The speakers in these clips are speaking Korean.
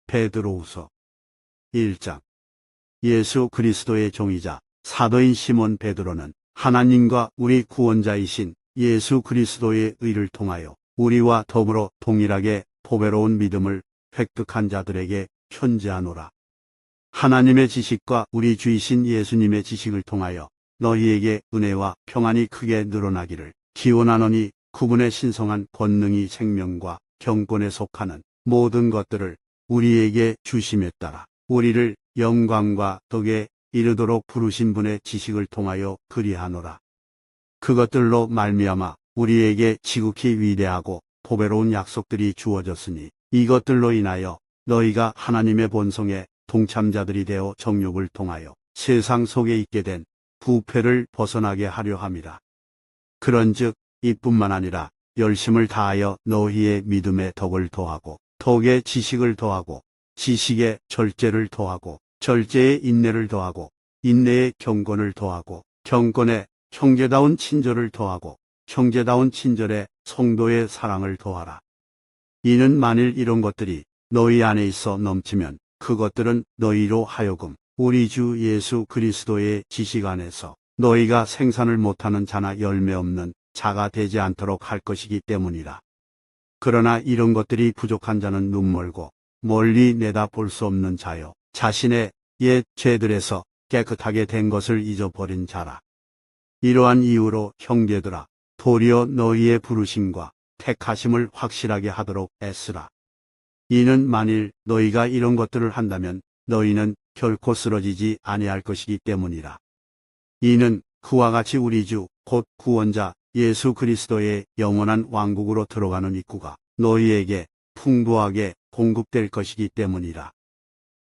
베드로후서 1장. 예수 그리스도의 종이자 사도인 시몬 베드로는 하나님과 우리 구원자이신 예수 그리스도의 의를 통하여 우리와 더불어 동일하게 보배로운 믿음을 획득한 자들에게 편지하노라. 하나님의 지식과 우리 주이신 예수님의 지식을 통하여 너희에게 은혜와 평안이 크게 늘어나기를 기원하노니, 그분의 신성한 권능이 생명과 경건에 속하는 모든 것들을 우리에게 주심에 따라 우리를 영광과 덕에 이르도록 부르신 분의 지식을 통하여 그리하노라. 그것들로 말미암아 우리에게 지극히 위대하고 보배로운 약속들이 주어졌으니, 이것들로 인하여 너희가 하나님의 본성의 동참자들이 되어 정욕을 통하여 세상 속에 있게 된 부패를 벗어나게 하려 함이라. 그런즉 이뿐만 아니라 열심을 다하여 너희의 믿음에 덕을 더하고, 덕에 지식을 더하고, 지식에 절제를 더하고, 절제에 인내를 더하고, 인내에 경건을 더하고, 경건에 형제다운 친절을 더하고, 형제다운 친절에 성도의 사랑을 더하라. 이는 만일 이런 것들이 너희 안에 있어 넘치면 그것들은 너희로 하여금 우리 주 예수 그리스도의 지식 안에서 너희가 생산을 못하는 자나 열매 없는 자가 되지 않도록 할 것이기 때문이라. 그러나 이런 것들이 부족한 자는 눈멀고 멀리 내다볼 수 없는 자요, 자신의 옛 죄들에서 깨끗하게 된 것을 잊어버린 자라. 이러한 이유로 형제들아, 도리어 너희의 부르심과 택하심을 확실하게 하도록 애쓰라. 이는 만일 너희가 이런 것들을 한다면 너희는 결코 쓰러지지 아니할 것이기 때문이라. 이는 그와 같이 우리 주 곧 구원자 예수 그리스도의 영원한 왕국으로 들어가는 입구가 너희에게 풍부하게 공급될 것이기 때문이라.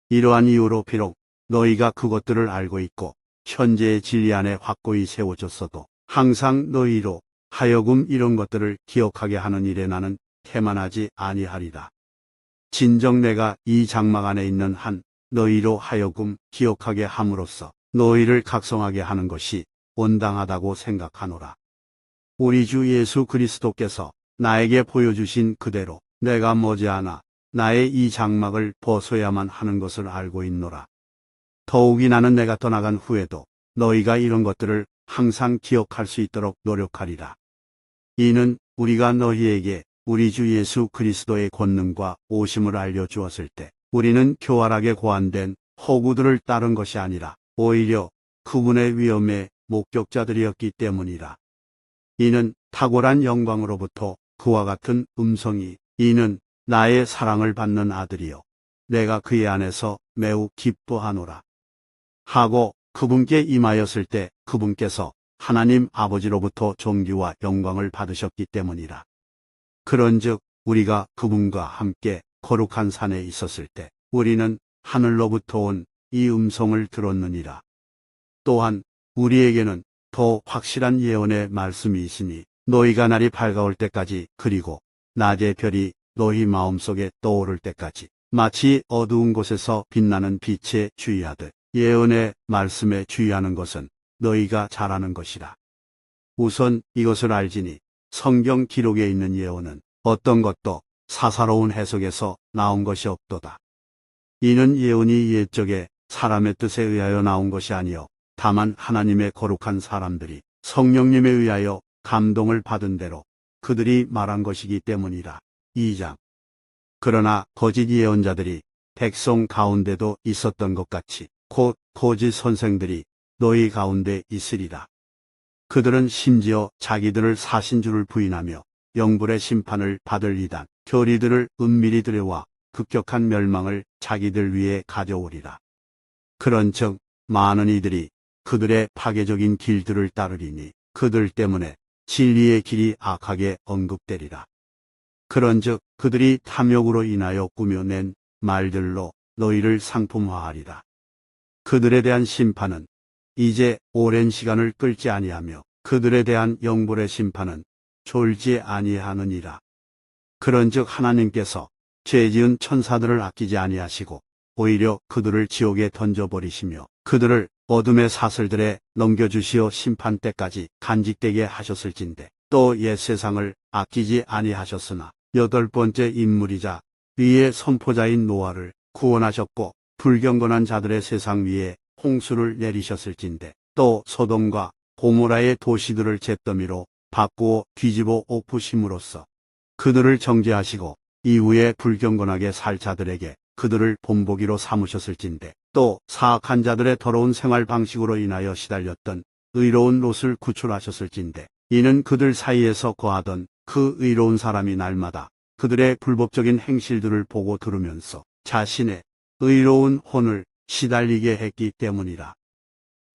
이러한 이유로 비록 너희가 그것들을 알고 있고 현재의 진리 안에 확고히 세워졌어도 항상 너희로 하여금 이런 것들을 기억하게 하는 일에 나는 태만하지 아니하리라. 진정 내가 이 장막 안에 있는 한 너희로 하여금 기억하게 함으로써 너희를 각성하게 하는 것이 온당하다고 생각하노라. 우리 주 예수 그리스도께서 나에게 보여주신 그대로 내가 머지않아 나의 이 장막을 벗어야만 하는 것을 알고 있노라. 더욱이 나는 내가 떠나간 후에도 너희가 이런 것들을 항상 기억할 수 있도록 노력하리라. 이는 우리가 너희에게 우리 주 예수 그리스도의 권능과 오심을 알려주었을 때 우리는 교활하게 고안된 허구들을 따른 것이 아니라 오히려 그분의 위엄의 목격자들이었기 때문이라. 이는 탁월한 영광으로부터 그와 같은 음성이, 이는 나의 사랑을 받는 아들이요 내가 그의 안에서 매우 기뻐하노라 하고 그분께 임하였을 때 그분께서 하나님 아버지로부터 존귀와 영광을 받으셨기 때문이라. 그런즉 우리가 그분과 함께 거룩한 산에 있었을 때 우리는 하늘로부터 온 이 음성을 들었느니라. 또한 우리에게는 더 확실한 예언의 말씀이 있으니, 너희가 날이 밝아올 때까지, 그리고 낮의 별이 너희 마음속에 떠오를 때까지 마치 어두운 곳에서 빛나는 빛에 주의하듯 예언의 말씀에 주의하는 것은 너희가 잘하는 것이라. 우선 이것을 알지니 성경 기록에 있는 예언은 어떤 것도 사사로운 해석에서 나온 것이 없도다. 이는 예언이 옛적에 사람의 뜻에 의하여 나온 것이 아니요 다만 하나님의 거룩한 사람들이 성령님에 의하여 감동을 받은 대로 그들이 말한 것이기 때문이라. 2장. 그러나 거짓 예언자들이 백성 가운데도 있었던 것 같이 곧 거짓 선생들이 너희 가운데 있으리라. 그들은 심지어 자기들을 사신 줄을 부인하며 영불의 심판을 받을 이단 교리들을 은밀히 들여와 급격한 멸망을 자기들 위에 가져오리라. 그런즉 많은 이들이 그들의 파괴적인 길들을 따르리니 그들 때문에 진리의 길이 악하게 언급되리라. 그런즉 그들이 탐욕으로 인하여 꾸며낸 말들로 너희를 상품화하리라. 그들에 대한 심판은 이제 오랜 시간을 끌지 아니하며 그들에 대한 영불의 심판은 졸지 아니하느니라. 그런즉 하나님께서 죄지은 천사들을 아끼지 아니하시고 오히려 그들을 지옥에 던져버리시며 그들을 어둠의 사슬들에 넘겨주시어 심판 때까지 간직되게 하셨을진데, 또 옛 세상을 아끼지 아니하셨으나 여덟 번째 인물이자 위의 선포자인 노아를 구원하셨고 불경건한 자들의 세상 위에 홍수를 내리셨을진데 또 소돔과 고모라의 도시들을 잿더미로 바꾸어 뒤집어 엎으심으로써 그들을 정죄하시고 이후에 불경건하게 살 자들에게 그들을 본보기로 삼으셨을진데 또 사악한 자들의 더러운 생활 방식으로 인하여 시달렸던 의로운 롯을 구출하셨을진데 이는 그들 사이에서 거하던 그 의로운 사람이 날마다 그들의 불법적인 행실들을 보고 들으면서 자신의 의로운 혼을 시달리게 했기 때문이라.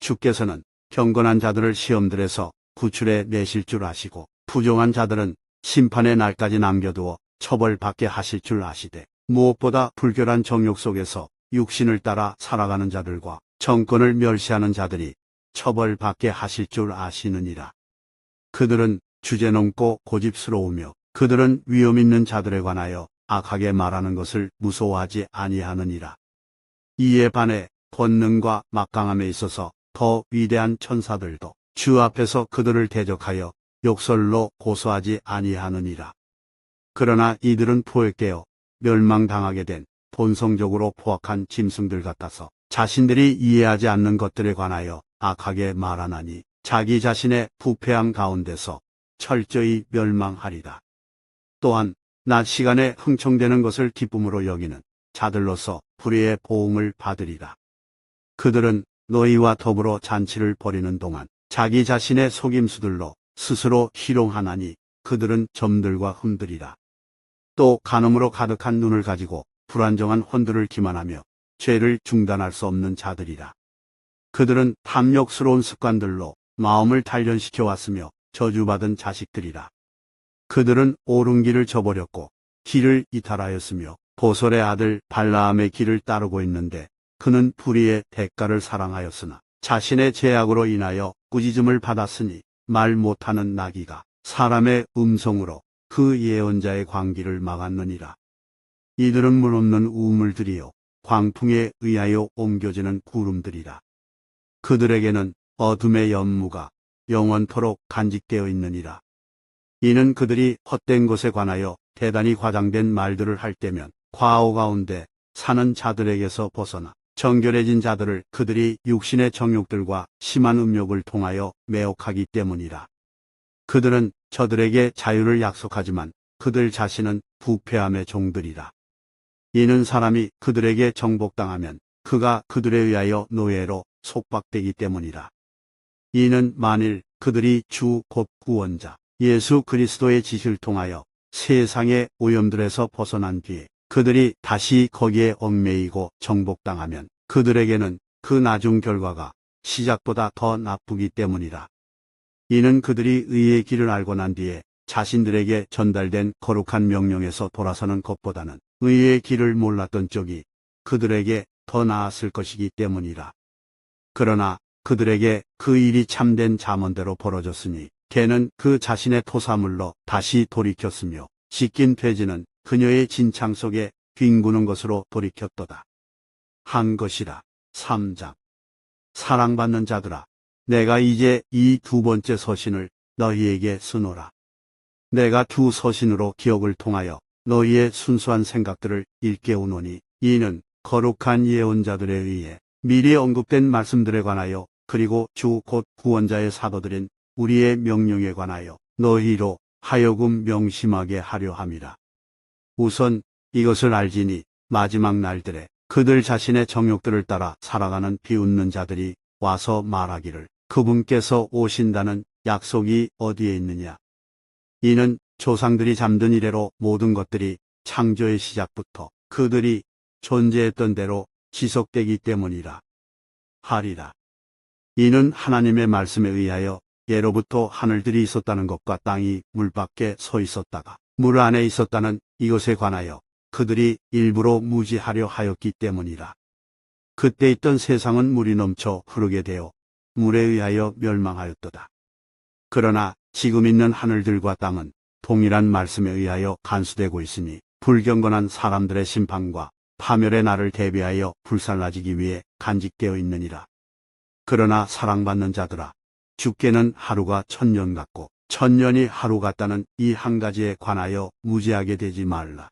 주께서는 경건한 자들을 시험들에서 구출해 내실 줄 아시고 부정한 자들은 심판의 날까지 남겨두어 처벌받게 하실 줄 아시되 무엇보다 불결한 정욕 속에서 육신을 따라 살아가는 자들과 정권을 멸시하는 자들이 처벌받게 하실 줄 아시느니라. 그들은 주제넘고 고집스러우며 그들은 위험 있는 자들에 관하여 악하게 말하는 것을 무서워하지 아니하느니라. 이에 반해 권능과 막강함에 있어서 더 위대한 천사들도 주 앞에서 그들을 대적하여 욕설로 고소하지 아니하느니라. 그러나 이들은 포획되어 멸망당하게 된 본성적으로 포악한 짐승들 같아서 자신들이 이해하지 않는 것들에 관하여 악하게 말하나니 자기 자신의 부패함 가운데서 철저히 멸망하리라. 또한 낮 시간에 흥청대는 것을 기쁨으로 여기는 자들로서 불의의 보응을 받으리라. 그들은 너희와 더불어 잔치를 벌이는 동안 자기 자신의 속임수들로 스스로 희롱하나니 그들은 점들과 흠들이라. 또 간음으로 가득한 눈을 가지고 불안정한 혼들을 기만하며 죄를 중단할 수 없는 자들이라. 그들은 탐욕스러운 습관들로 마음을 단련시켜 왔으며 저주받은 자식들이라. 그들은 옳은 길을 저버렸고 길을 이탈하였으며 보솔의 아들 발라함의 길을 따르고 있는데 그는 불의의 대가를 사랑하였으나 자신의 죄악으로 인하여 꾸짖음을 받았으니 말 못하는 나귀가 사람의 음성으로 그 예언자의 광기를 막았느니라. 이들은 물 없는 우물들이요 광풍에 의하여 옮겨지는 구름들이라. 그들에게는 어둠의 연무가 영원토록 간직되어 있느니라. 이는 그들이 헛된 것에 관하여 대단히 과장된 말들을 할 때면 과오 가운데 사는 자들에게서 벗어나 정결해진 자들을 그들이 육신의 정욕들과 심한 음욕을 통하여 매혹하기 때문이라. 그들은 저들에게 자유를 약속하지만 그들 자신은 부패함의 종들이라. 이는 사람이 그들에게 정복당하면 그가 그들에 의하여 노예로 속박되기 때문이라. 이는 만일 그들이 주 곧 구원자 예수 그리스도의 지시를 통하여 세상의 오염들에서 벗어난 뒤에 그들이 다시 거기에 얽매이고 정복당하면 그들에게는 그 나중 결과가 시작보다 더 나쁘기 때문이라. 이는 그들이 의의 길을 알고 난 뒤에 자신들에게 전달된 거룩한 명령에서 돌아서는 것보다는 의의 길을 몰랐던 쪽이 그들에게 더 나았을 것이기 때문이라. 그러나 그들에게 그 일이 참된 잠언대로 벌어졌으니 개는 그 자신의 토사물로 다시 돌이켰으며 씻긴 돼지는 그녀의 진창 속에 뒹구는 것으로 돌이켰도다. 한 것이라. 3장. 사랑받는 자들아, 내가 이제 이 두 번째 서신을 너희에게 쓰노라. 내가 두 서신으로 기억을 통하여 너희의 순수한 생각들을 일깨우노니 이는 거룩한 예언자들에 의해 미리 언급된 말씀들에 관하여 그리고 주 곧 구원자의 사도들인 우리의 명령에 관하여 너희로 하여금 명심하게 하려 함이라. 우선 이것을 알지니 마지막 날들에 그들 자신의 정욕들을 따라 살아가는 비웃는 자들이 와서 말하기를 그분께서 오신다는 약속이 어디에 있느냐. 이는 조상들이 잠든 이래로 모든 것들이 창조의 시작부터 그들이 존재했던 대로 지속되기 때문이라 하리라. 이는 하나님의 말씀에 의하여 예로부터 하늘들이 있었다는 것과 땅이 물 밖에 서 있었다가 물 안에 있었다는 이것에 관하여 그들이 일부러 무지하려 하였기 때문이라. 그때 있던 세상은 물이 넘쳐 흐르게 되어 물에 의하여 멸망하였도다. 그러나 지금 있는 하늘들과 땅은 동일한 말씀에 의하여 간수되고 있으니 불경건한 사람들의 심판과 파멸의 날을 대비하여 불살라지기 위해 간직되어 있느니라. 그러나 사랑받는 자들아, 주께는 하루가 1000년 같고 1000년이 하루 같다는 이 한 가지에 관하여 무지하게 되지 말라.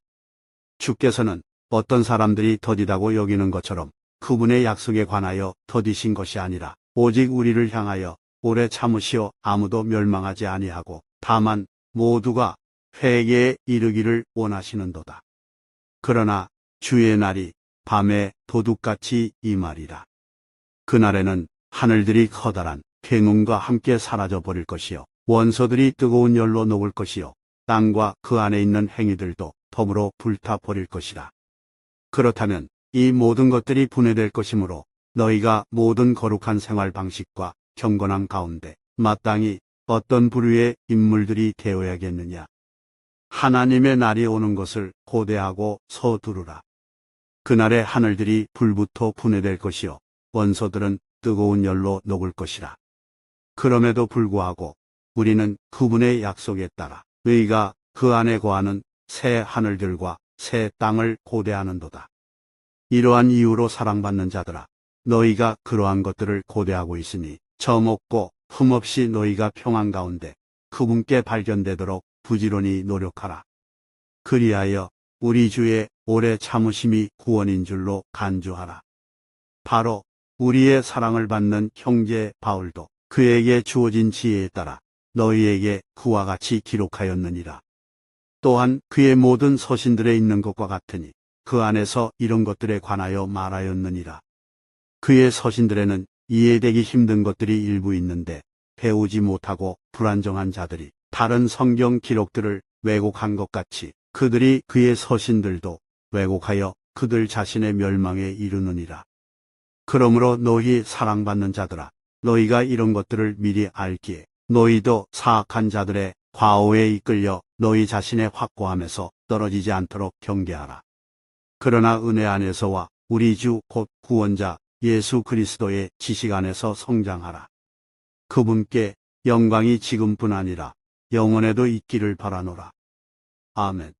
주께서는 어떤 사람들이 더디다고 여기는 것처럼 그분의 약속에 관하여 더디신 것이 아니라 오직 우리를 향하여 오래 참으시어 아무도 멸망하지 아니하고 다만 모두가 회개에 이르기를 원하시는도다. 그러나 주의 날이 밤에 도둑같이 임하리라. 그날에는 하늘들이 커다란 행음과 함께 사라져 버릴 것이요 원소들이 뜨거운 열로 녹을 것이요 땅과 그 안에 있는 행위들도 더불어 불타 버릴 것이라. 그렇다면 이 모든 것들이 분해될 것이므로 너희가 모든 거룩한 생활 방식과 경건함 가운데 마땅히 어떤 부류의 인물들이 되어야겠느냐. 하나님의 날이 오는 것을 고대하고 서두르라. 그날에 하늘들이 불부터 분해될 것이요 원소들은 뜨거운 열로 녹을 것이라. 그럼에도 불구하고 우리는 그분의 약속에 따라 의가 그 안에 거하는 새 하늘들과 새 땅을 고대하는도다. 이러한 이유로 사랑받는 자들아, 너희가 그러한 것들을 고대하고 있으니 점없고 흠없이 너희가 평안 가운데 그분께 발견되도록 부지런히 노력하라. 그리하여 우리 주의 오래 참으심이 구원인 줄로 간주하라. 바로 우리의 사랑을 받는 형제 바울도 그에게 주어진 지혜에 따라 너희에게 그와 같이 기록하였느니라. 또한 그의 모든 서신들에 있는 것과 같으니 그 안에서 이런 것들에 관하여 말하였느니라. 그의 서신들에는 이해되기 힘든 것들이 일부 있는데 배우지 못하고 불안정한 자들이 다른 성경 기록들을 왜곡한 것 같이 그들이 그의 서신들도 왜곡하여 그들 자신의 멸망에 이르느니라. 그러므로 너희 사랑받는 자들아, 너희가 이런 것들을 미리 알기에 너희도 사악한 자들의 과오에 이끌려 너희 자신의 확고함에서 떨어지지 않도록 경계하라. 그러나 은혜 안에서와 우리 주 곧 구원자 예수 그리스도의 지식 안에서 성장하라. 그분께 영광이 지금뿐 아니라 영원에도 있기를 바라노라. 아멘.